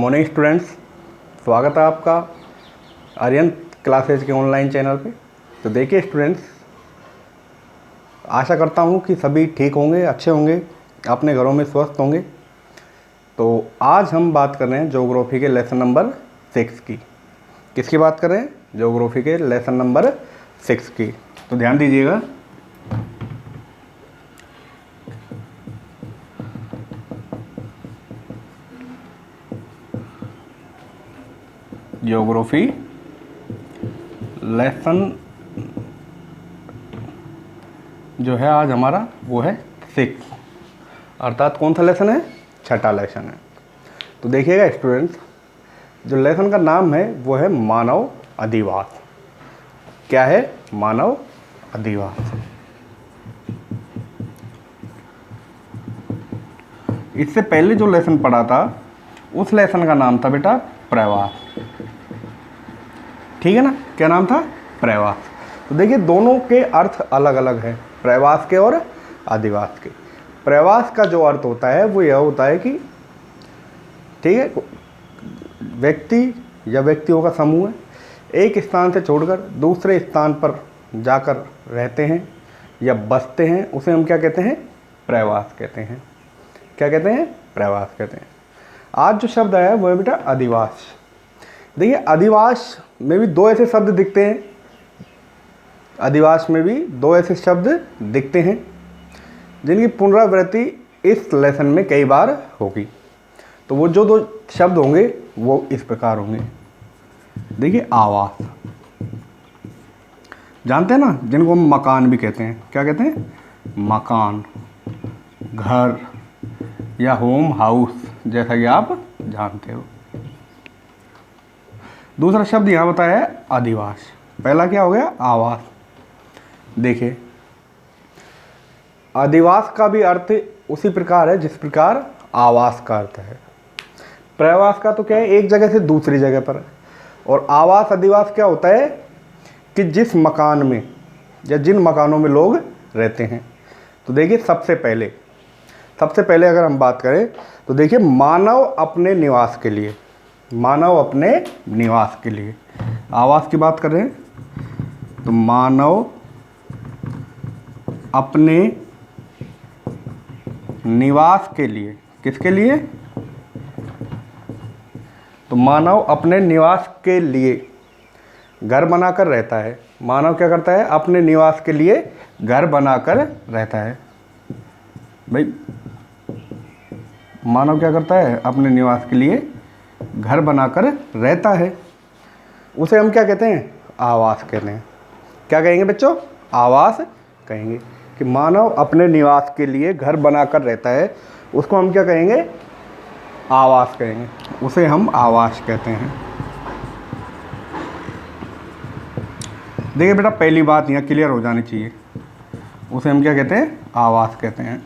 Morning students, स्वागत है आपका आर्यन क्लासेज के ऑनलाइन चैनल पे। तो देखिए स्टूडेंट्स, आशा करता हूँ कि सभी ठीक होंगे, अच्छे होंगे, अपने घरों में स्वस्थ होंगे। तो आज हम बात कर रहे हैं ज्योग्राफी के लेसन नंबर 6 की। किसकी बात कर रहे हैं? ज्योग्राफी के लेसन नंबर 6 की। तो ध्यान दीजिएगा। ज्योग्राफी लेसन जो है आज हमारा वो है 6, अर्थात कौन सा लेसन है? छठा लेसन है। तो देखिएगा स्टूडेंट्स, जो लेसन का नाम है वो है मानव अधिवास। क्या है? मानव अधिवास। इससे पहले जो लेसन पढ़ा था उस लेसन का नाम था बेटा प्रवास। ठीक है ना? क्या नाम था? प्रवास। तो देखिए दोनों के अर्थ अलग अलग हैं, प्रवास के और अधिवास के। प्रवास का जो अर्थ होता है वो यह होता है कि ठीक है, व्यक्ति या व्यक्तियों का समूह एक स्थान से छोड़कर दूसरे स्थान पर जाकर रहते हैं या बसते हैं, उसे हम क्या कहते हैं? प्रवास कहते हैं। क्या कहते हैं? प्रवास कहते हैं। आज जो शब्द आया है वो है बेटा अधिवास। देखिए अधिवास में भी दो ऐसे शब्द दिखते हैं, अधिवास में भी दो ऐसे शब्द दिखते हैं जिनकी पुनरावृत्ति इस लेसन में कई बार होगी। तो वो जो दो शब्द होंगे वो इस प्रकार होंगे। देखिए आवास, जानते हैं ना, जिनको हम मकान भी कहते हैं। क्या कहते हैं? मकान, घर या होम हाउस, जैसा कि आप जानते हो। दूसरा शब्द यहाँ बताया है अधिवास। पहला क्या हो गया? आवास। देखिए अधिवास का भी अर्थ उसी प्रकार है जिस प्रकार आवास का अर्थ है। प्रवास का तो क्या है? एक जगह से दूसरी जगह पर। और आवास अधिवास क्या होता है कि जिस मकान में या जिन मकानों में लोग रहते हैं। तो देखिए सबसे पहले अगर हम बात करें तो देखिए मानव अपने निवास के लिए, मानव अपने निवास के लिए आवास की बात कर रहे हैं। तो मानव अपने निवास के लिए, किसके लिए? तो मानव अपने निवास के लिए घर बनाकर रहता है। मानव क्या करता है? अपने निवास के लिए घर बनाकर रहता है। भाई मानव क्या करता है? अपने निवास के लिए घर बनाकर रहता है। उसे हम क्या कहते हैं? आवास कहते हैं। क्या कहेंगे बच्चों? आवास कहेंगे कि मानव अपने निवास के लिए घर बनाकर रहता है, उसको हम क्या कहेंगे? आवास कहेंगे। उसे हम आवास कहते हैं। देखिए बेटा पहली बात यहाँ क्लियर हो जानी चाहिए, उसे हम क्या कहते हैं? आवास कहते हैं।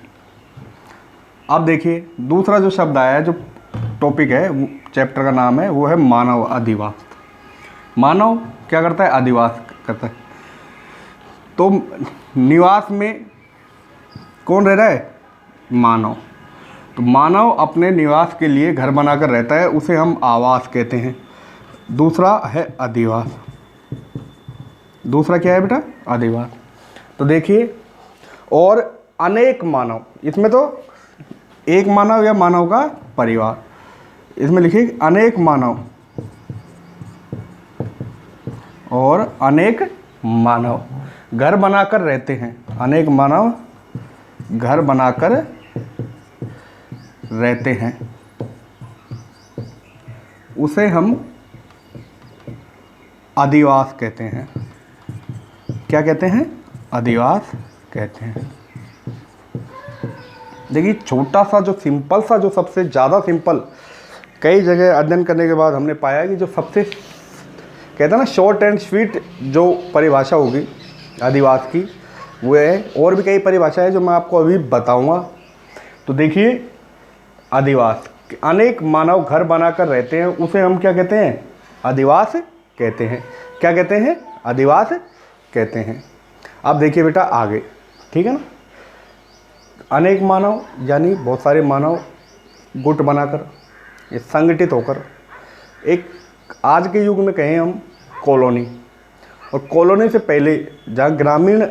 अब देखिए दूसरा जो शब्द आया है, जो टॉपिक है, चैप्टर का नाम है, वो है मानव अधिवास। मानव क्या करता है? अधिवास करता है। तो निवास में कौन रह रहा है? मानव। तो मानव अपने निवास के लिए घर बनाकर रहता है, उसे हम आवास कहते हैं। दूसरा है अधिवास। दूसरा क्या है बेटा? अधिवास। तो देखिए और अनेक मानव, इसमें तो एक मानव या मानव का परिवार, इसमें लिखिए अनेक मानव और अनेक मानव घर बनाकर रहते हैं। अनेक मानव घर बनाकर रहते हैं, उसे हम अधिवास कहते हैं। क्या कहते हैं? अधिवास कहते हैं। देखिए छोटा सा जो सिंपल सा, जो सबसे ज़्यादा सिंपल, कई जगह अध्ययन करने के बाद हमने पाया कि जो सबसे कहते हैं ना शॉर्ट एंड स्वीट जो परिभाषा होगी अधिवास की, वो है। और भी कई परिभाषाएं जो मैं आपको अभी बताऊंगा। तो देखिए अधिवास, अनेक मानव घर बनाकर रहते हैं, उसे हम क्या कहते हैं? अधिवास कहते हैं। क्या कहते हैं? अधिवास कहते हैं। अब देखिए बेटा आगे, ठीक है ना, अनेक मानव यानी बहुत सारे मानव गुट बनाकर ये संगठित होकर एक, आज के युग में कहें हम कॉलोनी, और कॉलोनी से पहले जहाँ ग्रामीण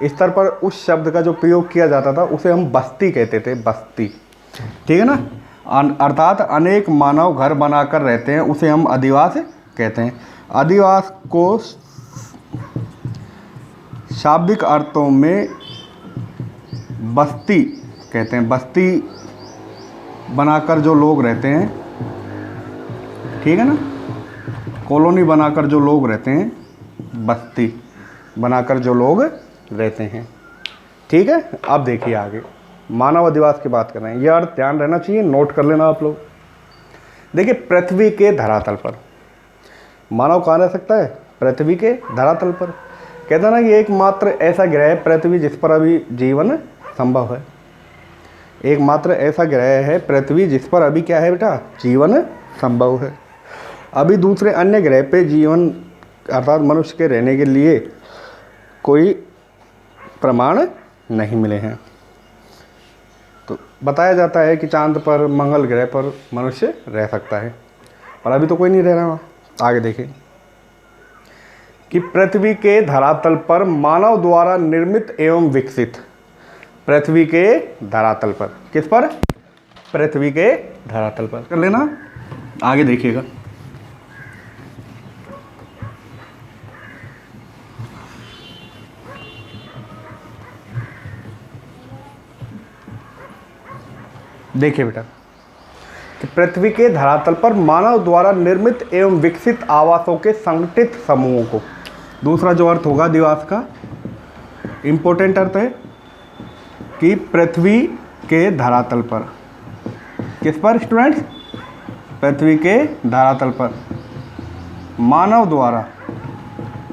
स्तर पर उस शब्द का जो प्रयोग किया जाता था उसे हम बस्ती कहते थे, बस्ती, ठीक है ना। अर्थात अनेक मानव घर बनाकर रहते हैं, उसे हम अधिवास कहते हैं। अधिवास को शाब्दिक अर्थों में बस्ती कहते हैं, बस्ती बनाकर जो लोग रहते हैं, ठीक है ना, कॉलोनी बनाकर जो लोग रहते हैं, बस्ती बनाकर जो लोग रहते हैं, ठीक है। अब देखिए आगे मानव अधिवास की बात कर रहे हैं, यह अर्थ ध्यान रहना चाहिए, नोट कर लेना आप लोग। देखिए पृथ्वी के धरातल पर मानव कहाँ रह सकता है? पृथ्वी के धरातल पर। कहते हैं ना कि एकमात्र ऐसा ग्रह है पृथ्वी जिस पर अभी जीवन संभव है। एकमात्र ऐसा ग्रह है पृथ्वी जिस पर अभी क्या है बेटा? जीवन संभव है। अभी दूसरे अन्य ग्रह पे जीवन अर्थात मनुष्य के रहने के लिए कोई प्रमाण नहीं मिले हैं। तो बताया जाता है कि चांद पर, मंगल ग्रह पर मनुष्य रह सकता है, पर अभी तो कोई नहीं रह रहा। आगे देखें कि पृथ्वी के धरातल पर मानव द्वारा निर्मित एवं विकसित, पृथ्वी के धरातल पर, किस पर? पृथ्वी के धरातल पर कर लेना। आगे देखिएगा देखिए बेटा कि पृथ्वी के धरातल पर मानव द्वारा निर्मित एवं विकसित आवासों के संगठित समूहों को, दूसरा जो अर्थ होगा अधिवास का, इंपॉर्टेंट अर्थ है कि पृथ्वी के धरातल पर, किस पर स्टूडेंट्स? पृथ्वी के धरातल पर मानव द्वारा,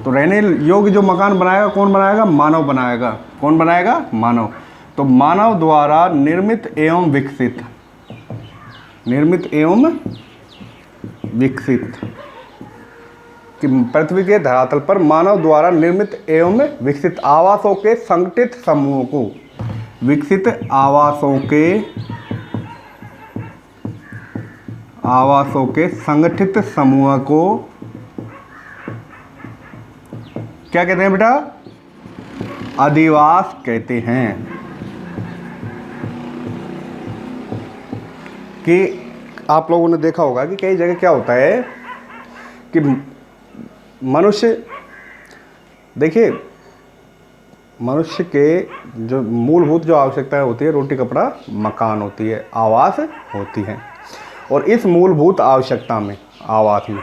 तो रहने योग्य जो मकान बनाएगा कौन बनाएगा? मानव बनाएगा। कौन बनाएगा? मानव। तो मानव द्वारा निर्मित एवं विकसित, निर्मित एवं विकसित, कि पृथ्वी के धरातल पर मानव द्वारा निर्मित एवं विकसित आवासों के संगठित समूहों को, विकसित आवासों के संगठित समूह को क्या कहते हैं बेटा? अधिवास कहते हैं। कि आप लोगों ने देखा होगा कि कई जगह क्या होता है कि मनुष्य, देखिए मनुष्य के जो मूलभूत जो आवश्यकताएं होती है, रोटी कपड़ा मकान होती है, आवास होती है, और इस मूलभूत आवश्यकता में, आवास में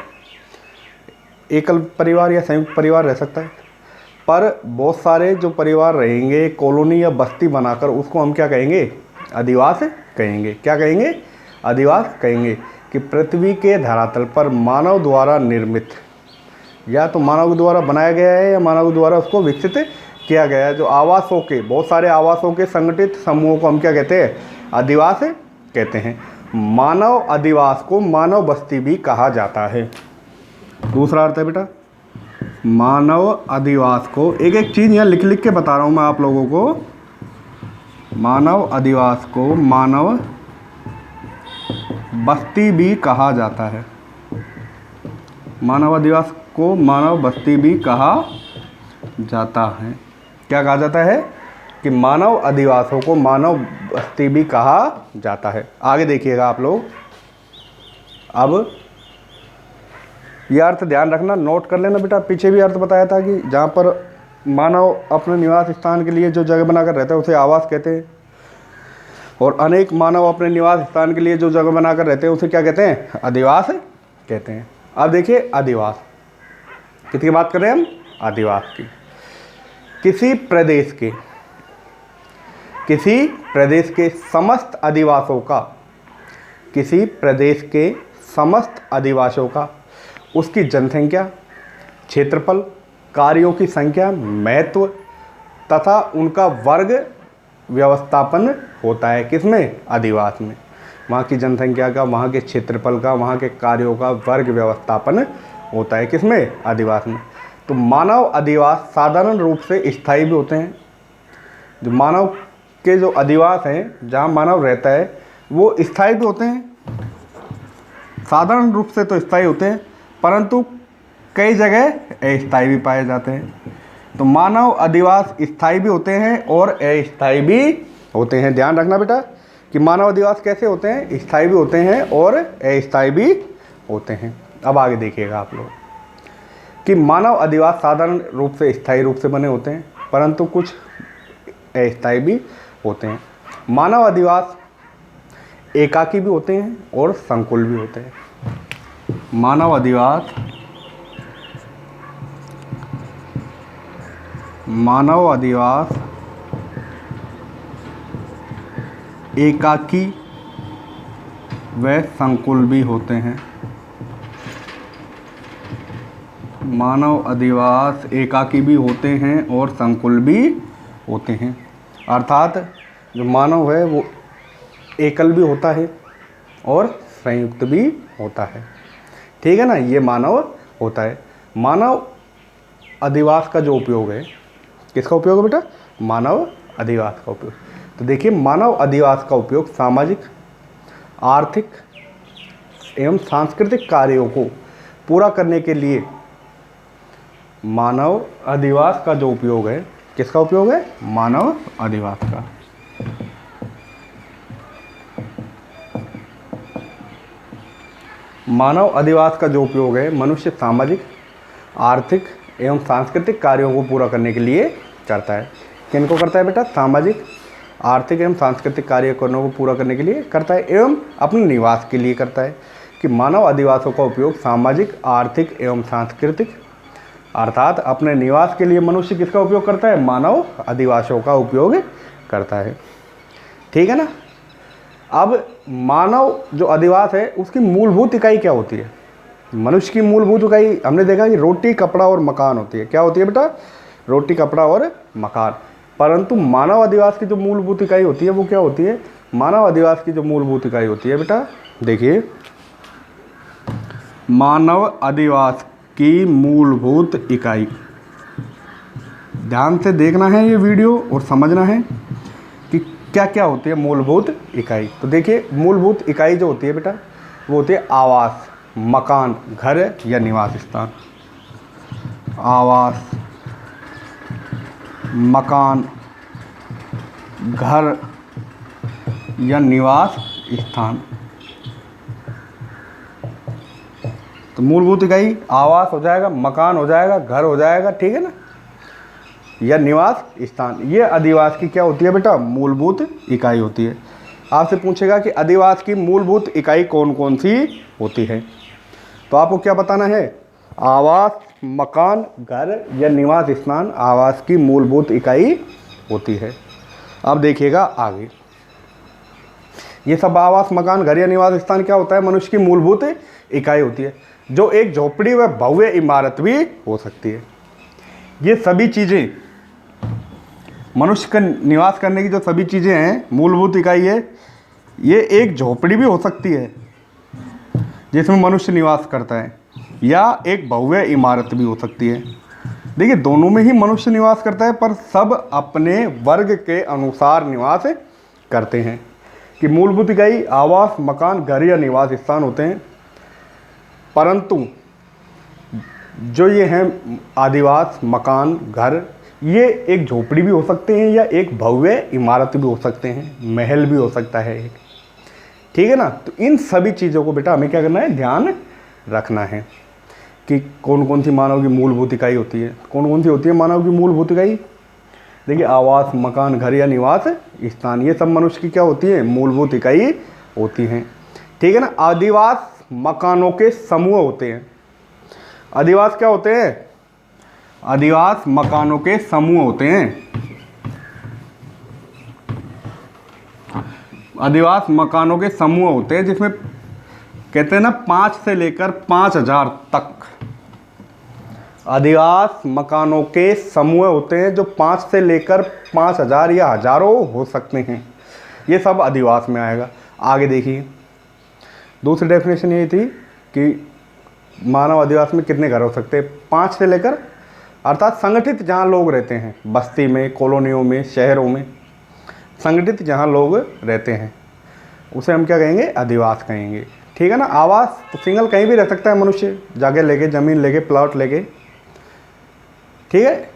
एकल परिवार या संयुक्त परिवार रह सकता है, पर बहुत सारे जो परिवार रहेंगे कॉलोनी या बस्ती बनाकर, उसको हम क्या कहेंगे? अधिवास कहेंगे। क्या कहेंगे? अधिवास कहेंगे। कि पृथ्वी के धरातल पर मानव द्वारा निर्मित, या तो मानव द्वारा बनाया गया है या मानव द्वारा उसको विकसित किया गया है, जो आवासों के, बहुत सारे आवासों के संगठित समूहों को हम क्या कहते हैं? अधिवास कहते हैं। मानव अधिवास को मानव बस्ती भी कहा जाता है। दूसरा अर्थ है बेटा मानव अधिवास को, एक एक चीज़ यहाँ लिख लिख के बता रहा हूँ मैं आप लोगों को। मानव अधिवास को मानव बस्ती भी कहा जाता है। मानव अधिवास को मानव बस्ती भी कहा जाता है। क्या कहा जाता है? कि मानव अधिवासों को मानव बस्ती भी कहा जाता है। आगे देखिएगा आप लोग। अब यह अर्थ ध्यान रखना, नोट कर लेना बेटा। पीछे भी अर्थ बताया था कि जहाँ पर मानव अपने निवास स्थान के लिए जो जगह बनाकर रहता है उसे आवास कहते हैं, और अनेक मानव अपने निवास स्थान के लिए जो जगह बनाकर रहते हैं उसे क्या कहते हैं? अधिवास कहते हैं। अब देखिए अधिवास किसकी बात कर रहे हैं हम? अधिवास की। किसी प्रदेश के समस्त अधिवासों का, किसी प्रदेश के समस्त अधिवासों का उसकी जनसंख्या, क्षेत्रफल, कार्यों की संख्या, महत्व तथा उनका वर्ग व्यवस्थापन होता है। किसमें? अधिवास में। वहाँ की जनसंख्या का, वहाँ के क्षेत्रफल का, वहाँ के कार्यों का वर्ग व्यवस्थापन होता है। किसमें? अधिवास में। तो मानव अधिवास साधारण रूप से स्थायी भी होते हैं। जो मानव के जो अधिवास हैं, जहाँ मानव रहता है, वो स्थायी भी होते हैं, साधारण रूप से तो स्थायी होते हैं, परंतु कई जगह अस्थायी भी पाए जाते हैं। तो मानव अधिवास स्थायी भी होते हैं और अस्थायी भी होते हैं। ध्यान रखना बेटा कि मानव अधिवास कैसे होते हैं, स्थायी भी होते हैं और अस्थायी भी होते हैं। अब आगे देखिएगा आप लोग कि मानव अधिवास साधारण रूप से स्थायी रूप से बने होते हैं, परंतु कुछ अस्थायी भी होते हैं। मानव अधिवास एकाकी भी होते हैं और संकुल भी होते हैं। मानव अधिवास एकाकी व संकुल भी होते हैं। मानव अधिवास एकाकी भी होते हैं और संकुल भी होते हैं। अर्थात जो मानव है वो एकल भी होता है और संयुक्त भी होता है। ठीक है ना, ये मानव होता है। मानव अधिवास का जो उपयोग है, किसका उपयोग है बेटा, मानव अधिवास का उपयोग। तो देखिए मानव अधिवास का उपयोग सामाजिक, आर्थिक एवं सांस्कृतिक कार्यों को पूरा करने के लिए मानव अधिवास का जो उपयोग है, किसका उपयोग है, मानव अधिवास का। मानव अधिवास का जो उपयोग है मनुष्य सामाजिक, आर्थिक एवं सांस्कृतिक कार्यों को पूरा करने के लिए करता है। किनको करता है बेटा, सामाजिक, आर्थिक एवं सांस्कृतिक कार्यों को पूरा करने के लिए करता है एवं अपने निवास के लिए करता है। कि मानव अधिवासों का उपयोग सामाजिक, आर्थिक एवं सांस्कृतिक, अर्थात अपने निवास के लिए मनुष्य किसका उपयोग करता है, मानव अधिवासों का उपयोग करता है। ठीक है ना। अब मानव जो अधिवास है उसकी मूलभूत इकाई क्या होती है। मनुष्य की मूलभूत इकाई हमने देखा कि रोटी, कपड़ा और मकान होती है। क्या होती है बेटा, रोटी, कपड़ा और मकान। परंतु मानव अधिवास की जो मूलभूत इकाई होती है वो क्या होती है, मानव अधिवास की जो मूलभूत इकाई होती है बेटा, देखिए मानव अधिवास की मूलभूत इकाई, ध्यान से देखना है ये वीडियो और समझना है कि क्या क्या होती है मूलभूत इकाई। तो देखिए मूलभूत इकाई जो होती है बेटा वो होती है आवास, मकान, घर या निवास स्थान। आवास, मकान, घर या निवास स्थान। तो मूलभूत इकाई आवास हो जाएगा, मकान हो जाएगा, घर हो जाएगा, ठीक है ना, या निवास स्थान। ये अधिवास की क्या होती है बेटा, मूलभूत इकाई होती है। आपसे पूछेगा कि अधिवास की मूलभूत इकाई कौन कौन सी होती है, तो आपको क्या बताना है, आवास, मकान, घर या निवास स्थान आवास की मूलभूत इकाई होती है। अब देखिएगा आगे, ये सब आवास, मकान, घर या निवास स्थान क्या होता है, मनुष्य की मूलभूत इकाई होती है, जो एक झोपड़ी व भव्य इमारत भी हो सकती है। ये सभी चीज़ें मनुष्य का निवास करने की जो सभी चीज़ें हैं, मूलभूत इकाई है, ये एक झोपड़ी भी हो सकती है जिसमें मनुष्य निवास करता है, या एक भव्य इमारत भी हो सकती है। देखिए दोनों में ही मनुष्य निवास करता है, पर सब अपने वर्ग के अनुसार निवास करते हैं। कि मूलभूत इकाई आवास, मकान, घर या निवास स्थान होते हैं, परंतु जो ये हैं आदिवास, मकान, घर, ये एक झोपड़ी भी हो सकते हैं या एक भव्य इमारत भी हो सकते हैं, महल भी हो सकता है एक, ठीक है ना। तो इन सभी चीज़ों को बेटा हमें क्या करना है, ध्यान रखना है कि कौन कौन सी मानव की मूलभूत इकाई होती है। कौन कौन सी होती है मानव की मूलभूत इकाई, देखिए आवास, मकान, घर या निवास स्थान, ये सब मनुष्य की क्या होती है, मूलभूत इकाई होती हैं, ठीक है ना। आदिवास मकानों के समूह होते हैं। अधिवास क्या होते हैं, अधिवास मकानों के समूह होते हैं। अधिवास मकानों के समूह होते हैं जिसमें कहते हैं ना 5 से लेकर 5000 तक अधिवास मकानों के समूह होते हैं, जो 5 से लेकर 5000 या हजारों हो सकते हैं। ये सब अधिवास में आएगा। आगे देखिए दूसरी डेफिनेशन ये थी कि मानव अधिवास में कितने घर हो सकते हैं, 5 से लेकर, अर्थात संगठित जहाँ लोग रहते हैं, बस्ती में, कॉलोनियों में, शहरों में संगठित जहाँ लोग रहते हैं उसे हम क्या कहेंगे, अधिवास कहेंगे, ठीक है ना। आवास तो सिंगल कहीं भी रह सकता है मनुष्य, जगह लेके, ज़मीन लेके, प्लॉट लेके, ठीक है।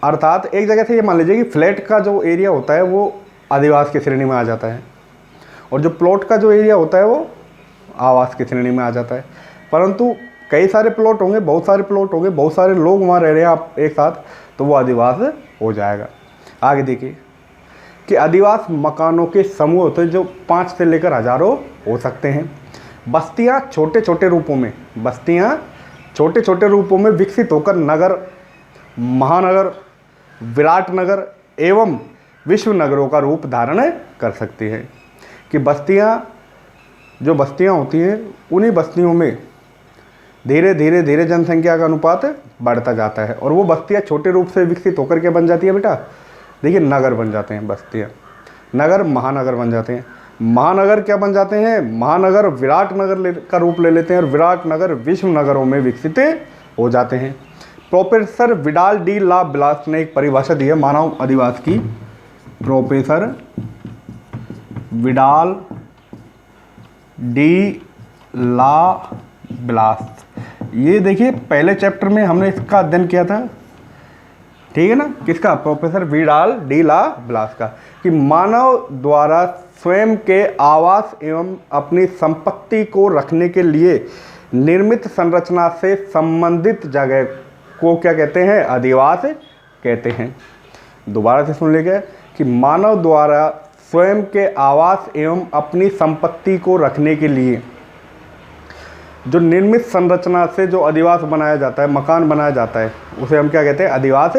अर्थात एक जगह से ये मान लीजिए कि फ्लैट का जो एरिया होता है वो आदिवास की श्रेणी में आ जाता है, और जो प्लॉट का जो एरिया होता है वो आवास की श्रेणी में आ जाता है। परंतु कई सारे प्लॉट होंगे, बहुत सारे प्लॉट होंगे, बहुत सारे लोग वहाँ रह रहे हैं आप एक साथ, तो वो आदिवास हो जाएगा। आगे देखिए कि आदिवास मकानों के समूह होते हैं जो 5 से लेकर हज़ारों हो सकते हैं। बस्तियाँ छोटे छोटे रूपों में, बस्तियाँ छोटे छोटे रूपों में विकसित होकर नगर, महानगर, विराट नगर एवं विश्व नगरों का रूप धारण कर सकती है। कि बस्तियाँ, जो बस्तियाँ होती हैं, उन्हीं बस्तियों में धीरे धीरे धीरे जनसंख्या का अनुपात बढ़ता जाता है, और वो बस्तियाँ छोटे रूप से विकसित होकर के बन जाती है बेटा, देखिए नगर बन जाते हैं बस्तियाँ, नगर महानगर बन जाते हैं। महानगर क्या बन जाते हैं, महानगर विराट नगर का रूप ले लेते हैं, और विराट नगर विश्व नगरों में विकसित हो जाते हैं। प्रोफेसर विडाल डी ला ब्लास ने एक परिभाषा दी है मानव अधिवास की। प्रोफेसर विडाल डी ला ब्लास, ये देखिए पहले चैप्टर में हमने इसका अध्ययन किया था, ठीक है ना, किसका, प्रोफेसर विडाल डी ला ब्लास का, कि मानव द्वारा स्वयं के आवास एवं अपनी संपत्ति को रखने के लिए निर्मित संरचना से संबंधित जगह को क्या कहते हैं, अधिवास कहते हैं। दोबारा से सुन लीजिए कि मानव द्वारा स्वयं के आवास एवं अपनी संपत्ति को रखने के लिए जो निर्मित संरचना से जो अधिवास बनाया जाता है, मकान बनाया जाता है, उसे हम क्या कहते हैं, अधिवास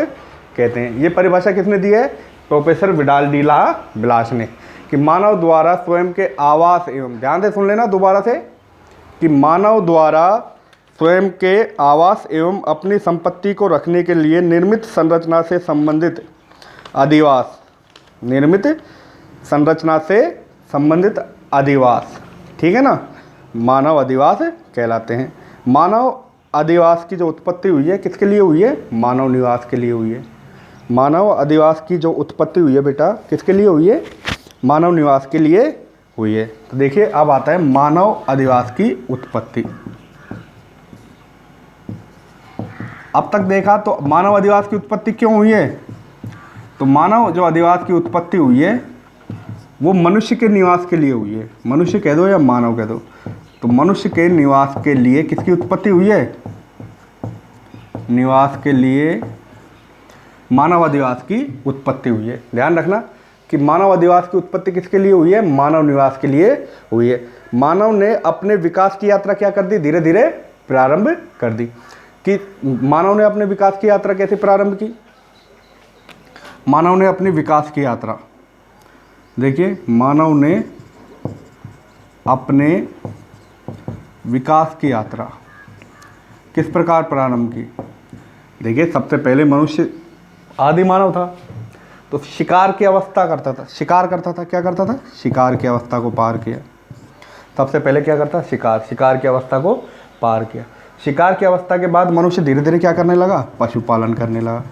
कहते हैं। ये परिभाषा किसने दी है, प्रोफेसर विडाल डी ला ब्लास ने, कि मानव द्वारा स्वयं के आवास एवं, ध्यान से सुन लेना दोबारा से, कि मानव द्वारा स्वयं के आवास एवं अपनी संपत्ति को रखने के लिए निर्मित संरचना से संबंधित अधिवास, निर्मित संरचना से संबंधित अधिवास, ठीक है ना, मानव अधिवास कहलाते हैं। मानव अधिवास की जो उत्पत्ति हुई है किसके लिए हुई है, मानव निवास के लिए हुई है। मानव अधिवास की जो उत्पत्ति हुई है बेटा किसके लिए हुई है, मानव निवास के लिए हुई है। तो देखिए अब आता है मानव अधिवास की उत्पत्ति। अब तक देखा तो मानव अधिवास की उत्पत्ति क्यों हुई है, तो मानव जो अधिवास की उत्पत्ति हुई है वो मनुष्य के निवास के लिए हुई है। मनुष्य कह दो या मानव कह दो, तो मनुष्य के निवास के लिए किसकी उत्पत्ति हुई है, निवास के लिए मानव अधिवास की उत्पत्ति हुई है। ध्यान रखना कि मानव अधिवास की उत्पत्ति किसके लिए हुई है, मानव निवास के लिए हुई है। मानव ने अपने विकास की यात्रा क्या कर दी, धीरे धीरे प्रारंभ कर दी। कि मानव ने अपने विकास की यात्रा कैसे प्रारंभ की, मानव ने अपनी विकास की यात्रा, देखिए मानव ने अपने विकास की यात्रा किस प्रकार प्रारंभ की। देखिए सबसे पहले मनुष्य आदि मानव था, तो शिकार की अवस्था करता था, शिकार करता था, क्या करता था, शिकार की अवस्था को पार किया। सबसे पहले क्या करता, शिकार की अवस्था को पार किया। शिकार की अवस्था के बाद मनुष्य धीरे धीरे क्या करने लगा, पशुपालन करने लगा।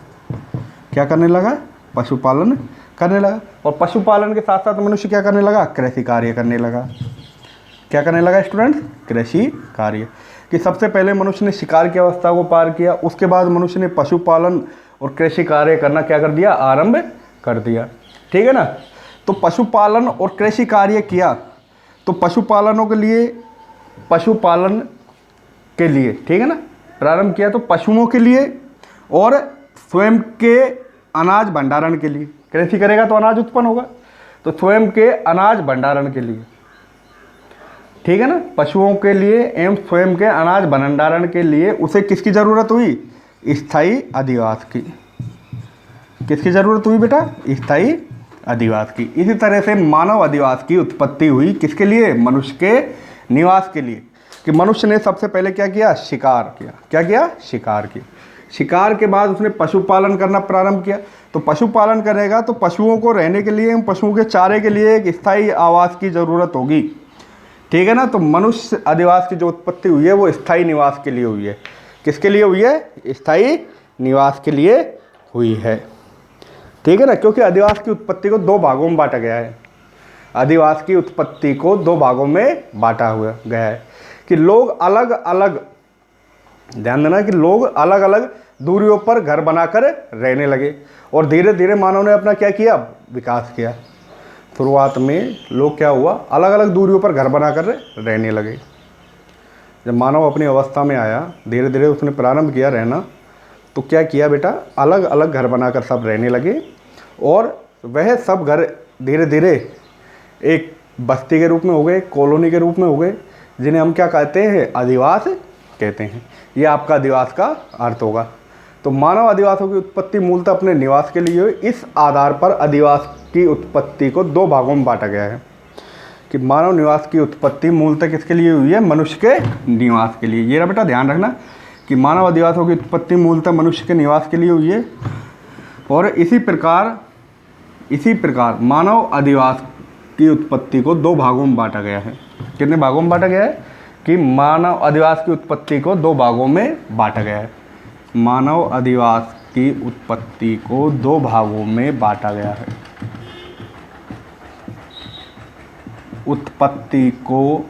क्या करने लगा, पशुपालन करने लगा। और पशुपालन के साथ साथ मनुष्य क्या करने लगा, कृषि कार्य करने लगा। क्या करने लगा स्टूडेंट्स, कृषि कार्य। कि सबसे पहले मनुष्य ने शिकार की अवस्था को पार किया, उसके बाद मनुष्य ने पशुपालन और कृषि कार्य करना क्या कर दिया, आरंभ कर दिया, ठीक है ना। तो पशुपालन और कृषि कार्य किया, तो पशुपालन के लिए ठीक है ना, प्रारंभ किया, तो पशुओं के लिए और स्वयं के अनाज भंडारण के लिए। कृषि करेगा तो अनाज उत्पन्न होगा, तो स्वयं के अनाज भंडारण के लिए, ठीक है ना, पशुओं के लिए एवं स्वयं के अनाज भंडारण के लिए उसे किसकी ज़रूरत हुई, स्थायी अधिवास की। किसकी ज़रूरत हुई बेटा, स्थायी अधिवास की। इसी तरह से मानव अधिवास की उत्पत्ति हुई किसके लिए, मनुष्य के निवास के लिए। कि मनुष्य ने सबसे पहले क्या किया, शिकार किया। क्या किया, शिकार किया। शिकार के बाद उसने पशुपालन करना प्रारंभ किया। तो पशुपालन करेगा तो पशुओं को रहने के लिए, पशुओं के चारे के लिए एक स्थायी आवास की ज़रूरत होगी, ठीक है ना। तो मनुष्य अधिवास की जो उत्पत्ति हुई है वो स्थायी निवास के लिए हुई है। किसके लिए हुई है, स्थायी निवास के लिए हुई है, ठीक है ना। क्योंकि अधिवास की उत्पत्ति को दो भागों में बांटा गया है। अधिवास की उत्पत्ति को दो भागों में बांटा हुआ गया है कि लोग अलग अलग, ध्यान देना कि लोग अलग अलग दूरियों पर घर बनाकर रहने लगे और धीरे धीरे मानव ने अपना क्या किया, विकास किया। शुरुआत में लोग क्या हुआ, अलग अलग दूरियों पर घर बनाकर रहने लगे। जब मानव अपनी अवस्था में आया, धीरे धीरे उसने प्रारंभ किया रहना, तो क्या किया बेटा, अलग अलग घर बनाकर सब रहने लगे और वह सब घर धीरे धीरे एक बस्ती के रूप में हो गए, कॉलोनी के रूप में हो गए, जिन्हें हम क्या कहते हैं, अधिवास कहते हैं। ये आपका अधिवास का अर्थ होगा। तो मानव अधिवासों की उत्पत्ति मूलतः अपने निवास के लिए हुई। इस आधार पर अधिवास की उत्पत्ति को दो भागों में बांटा गया है कि मानव निवास की उत्पत्ति मूलतः किसके लिए हुई है, मनुष्य के निवास के लिए। ये रहा बेटा ध्यान रखना कि मानव अधिवासों की उत्पत्ति मूलतः मनुष्य के निवास के लिए हुई है। और इसी प्रकार मानव अधिवास की उत्पत्ति को दो भागों में बांटा गया है। कितने भागों में बांटा गया है कि मानव अधिवास की उत्पत्ति को दो भागों में बांटा गया है। मानव अधिवास की उत्पत्ति को दो भागों में बांटा गया है। उत्पत्ति को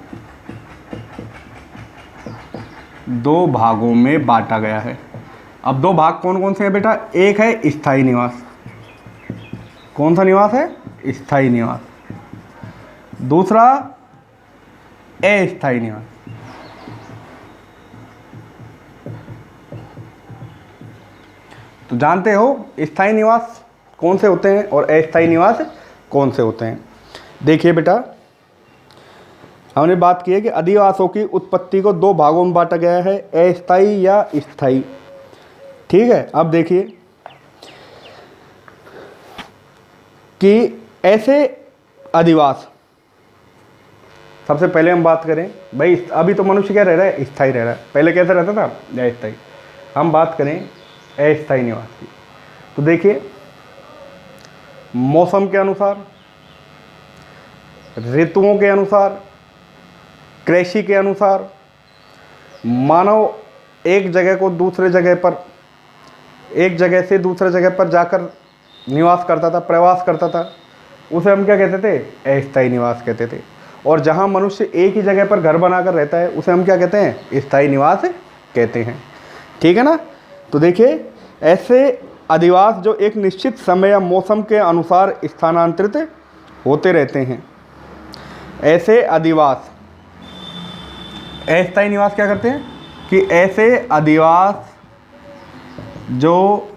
दो भागों में बांटा गया है। अब दो भाग कौन कौन से हैं बेटा, एक है स्थायी निवास। कौन सा निवास है, स्थायी निवास। दूसरा अस्थायी निवास। तो जानते हो स्थायी निवास कौन से होते हैं और अस्थायी निवास कौन से होते हैं। देखिए बेटा, हमने बात की है कि अधिवासों की उत्पत्ति को दो भागों में बांटा गया है, अस्थायी या स्थायी। ठीक है, अब देखिए कि ऐसे अधिवास, सबसे पहले हम बात करें भाई, अभी तो मनुष्य क्या रह रहा है, स्थायी रह रहा है। पहले कैसे रहता था, अस्थायी। हम बात करें अस्थायी निवास की, तो देखिए मौसम के अनुसार, ऋतुओं के अनुसार, कृषि के अनुसार मानव एक जगह को दूसरे जगह पर, एक जगह से दूसरे जगह पर जाकर निवास करता था, प्रवास करता था। उसे हम क्या कहते थे, अस्थायी निवास कहते थे। और जहाँ मनुष्य एक ही जगह पर घर बनाकर रहता है उसे हम क्या कहते हैं, स्थायी निवास कहते हैं। ठीक है ना। तो देखिए ऐसे अधिवास जो एक निश्चित समय या मौसम के अनुसार स्थानांतरित होते रहते हैं, ऐसे अधिवास, अस्थायी निवास क्या करते हैं कि ऐसे अधिवास जो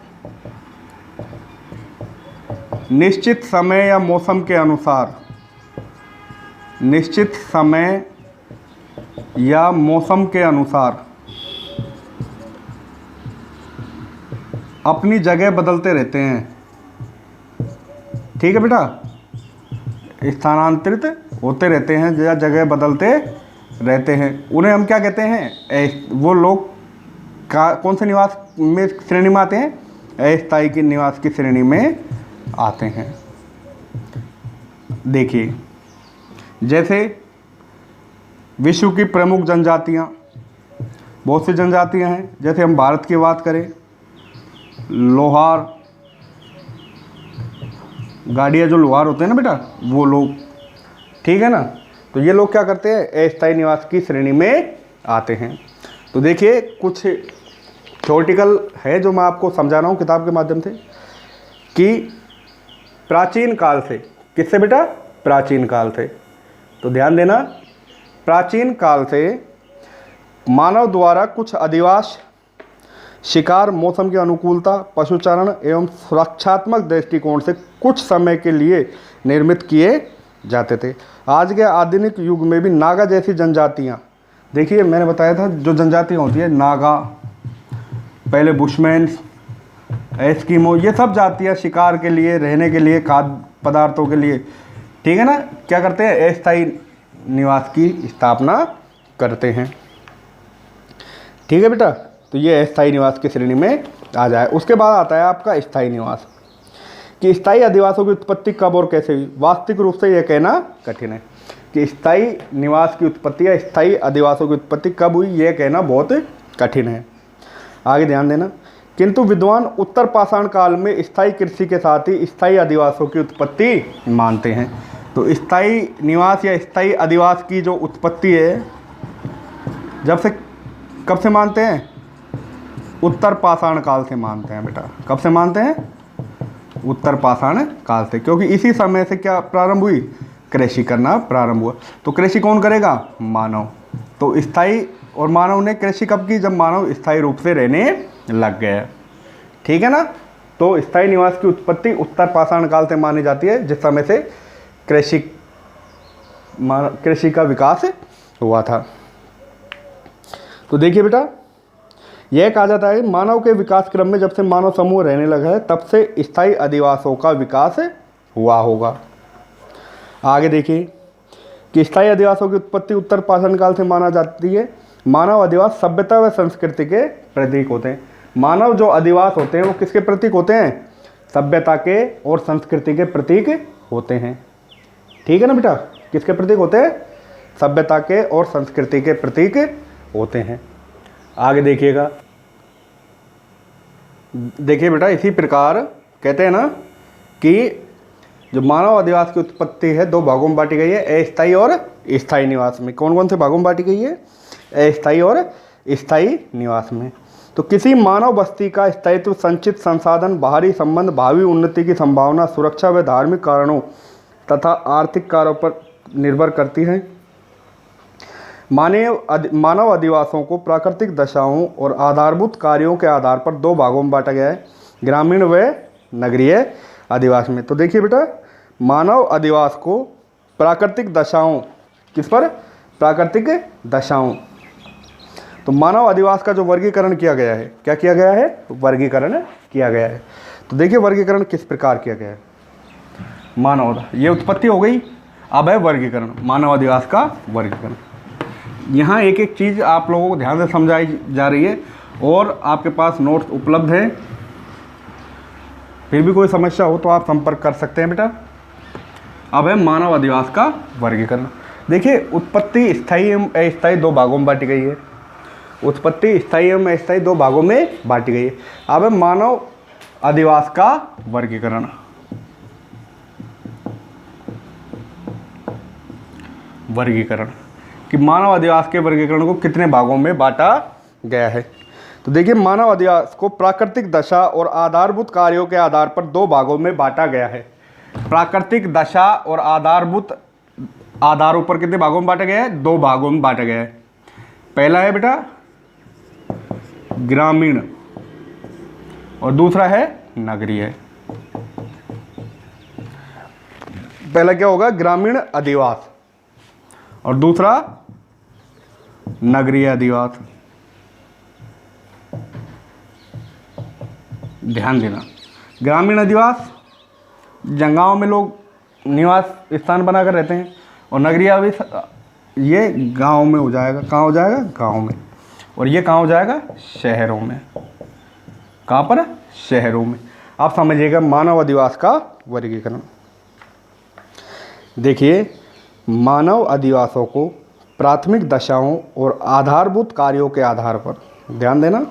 निश्चित समय या मौसम के अनुसार, निश्चित समय या मौसम के अनुसार अपनी जगह बदलते रहते हैं। ठीक है बेटा, स्थानांतरित होते रहते हैं या जगह बदलते रहते हैं, उन्हें हम क्या कहते हैं, वो लोग कौन से निवास में श्रेणी में आते हैं, अस्थायी के निवास की श्रेणी में आते हैं। देखिए जैसे विश्व की प्रमुख जनजातियाँ, बहुत सी जनजातियाँ हैं। जैसे हम भारत की बात करें, लोहार, गाड़िया जो लोहार होते हैं ना बेटा, वो लोग। ठीक है ना। तो ये लोग क्या करते हैं, अस्थायी निवास की श्रेणी में आते हैं। तो देखिए कुछ थ्योरेटिकल है जो मैं आपको समझा रहा हूँ किताब के माध्यम से कि प्राचीन काल से, किससे बेटा, प्राचीन काल से। तो ध्यान देना, प्राचीन काल से मानव द्वारा कुछ अधिवास शिकार, मौसम की अनुकूलता, पशुचारण एवं सुरक्षात्मक दृष्टिकोण से कुछ समय के लिए निर्मित किए जाते थे। आज के आधुनिक युग में भी नागा जैसी जनजातियाँ, देखिए मैंने बताया था जो जनजातियाँ होती है, नागा, पहले बुशमैन, एस्किमो, ये सब जातियाँ शिकार के लिए, रहने के लिए, खाद्य पदार्थों के लिए, ठीक है ना, क्या करते हैं, अस्थायी निवास की स्थापना करते हैं। ठीक है बेटा। तो ये अस्थायी निवास की श्रेणी में आ जाए। उसके बाद आता है आपका स्थायी निवास, कि स्थायी अधिवासों की उत्पत्ति कब और कैसे हुई। वास्तविक रूप से यह कहना कठिन है कि स्थायी निवास की उत्पत्ति या स्थायी अधिवासों की उत्पत्ति कब हुई, यह कहना बहुत कठिन है। आगे ध्यान देना, किंतु विद्वान उत्तर पाषाण काल में स्थायी कृषि के साथ ही स्थायी अधिवासों की उत्पत्ति मानते हैं। तो स्थायी निवास या स्थायी अधिवास की जो उत्पत्ति है जब से कब से मानते हैं? उत्तर पाषाण काल से मानते हैं बेटा। कब से मानते हैं? उत्तर पाषाण काल से, क्योंकि इसी समय से क्या प्रारंभ हुई? कृषि करना प्रारंभ हुआ। तो कृषि कौन करेगा? मानव। तो स्थायी और मानव ने कृषि कब की? जब मानव स्थायी रूप से रहने लग गया। ठीक है ना। तो स्थायी निवास की उत्पत्ति उत्तर पाषाण काल से मानी जाती है, जिस समय से कृषि का विकास हुआ था। तो देखिए बेटा, यह कहा जाता है मानव के विकास क्रम में जब से मानव समूह रहने लगा है तब से स्थायी अधिवासों का विकास हुआ होगा। आगे देखिए कि स्थायी अधिवासों की उत्पत्ति उत्तर पाषाण काल से माना जाती है। मानव अधिवास सभ्यता व संस्कृति के प्रतीक होते हैं। मानव जो अधिवास होते हैं वो किसके प्रतीक होते हैं? सभ्यता के और संस्कृति के प्रतीक होते हैं। ठीक है ना बेटा, किसके प्रतीक होते हैं? सभ्यता के और संस्कृति के प्रतीक होते हैं। आगे देखिएगा, देखिए बेटा, इसी प्रकार कहते हैं ना कि जो मानव अधिवास की उत्पत्ति है दो भागों में बांटी गई है, अस्थायी और स्थायी निवास में। कौन कौन से भागों में बांटी गई है? अस्थायी और स्थायी निवास में। तो किसी मानव बस्ती का स्थायित्व, संचित संसाधन, बाहरी संबंध, भावी उन्नति की संभावना, सुरक्षा व धार्मिक कारणों तथा आर्थिक कार्यों पर निर्भर करती है। मानव अधिवासों को प्राकृतिक दशाओं और आधारभूत कार्यों के आधार पर दो भागों में बांटा गया है, ग्रामीण व नगरीय अधिवास में। तो देखिए बेटा, मानव अधिवास को प्राकृतिक दशाओं, किस पर? प्राकृतिक दशाओं। तो मानव अधिवास का जो वर्गीकरण किया गया है, क्या किया गया है? वर्गीकरण किया गया है। तो देखिए वर्गीकरण किस प्रकार किया गया है। मानव, ये उत्पत्ति हो गई, अब है वर्गीकरण, मानव अधिवास का वर्गीकरण। यहाँ एक एक चीज़ आप लोगों को ध्यान से समझाई जा रही है और आपके पास नोट्स उपलब्ध हैं। फिर भी कोई समस्या हो तो आप संपर्क कर सकते हैं बेटा। अब है मानव अधिवास का वर्गीकरण। देखिए उत्पत्ति स्थायी एवं अस्थायी दो भागों में बांटी गई है। उत्पत्ति स्थायी एवं अस्थायी दो भागों में बांटी गई है। अब है मानव अधिवास का वर्गीकरण। वर्गीकरण कि मानव अधिवास के वर्गीकरण को कितने भागों में बांटा गया है। तो देखिए मानव अधिवास को प्राकृतिक दशा और आधारभूत कार्यों के आधार पर दो भागों में बांटा गया है। प्राकृतिक दशा और आधारभूत आधारों पर कितने भागों में बांटा गया है? दो भागों में बांटा गया है। पहला है बेटा ग्रामीण और दूसरा है नगरीय। पहला क्या होगा? ग्रामीण अधिवास और दूसरा नगरीय अधिवास। ध्यान देना, ग्रामीण अधिवास जंगलों में लोग निवास स्थान बनाकर रहते हैं और नगरीय अधिवास ये गांव में हो जाएगा। कहाँ हो जाएगा? गांव में। और ये कहाँ हो जाएगा? शहरों में। कहाँ पर? शहरों में। आप समझिएगा मानव अधिवास का वर्गीकरण। देखिए मानव अधिवासों को प्राथमिक दशाओं और आधारभूत कार्यों के आधार पर, ध्यान देना,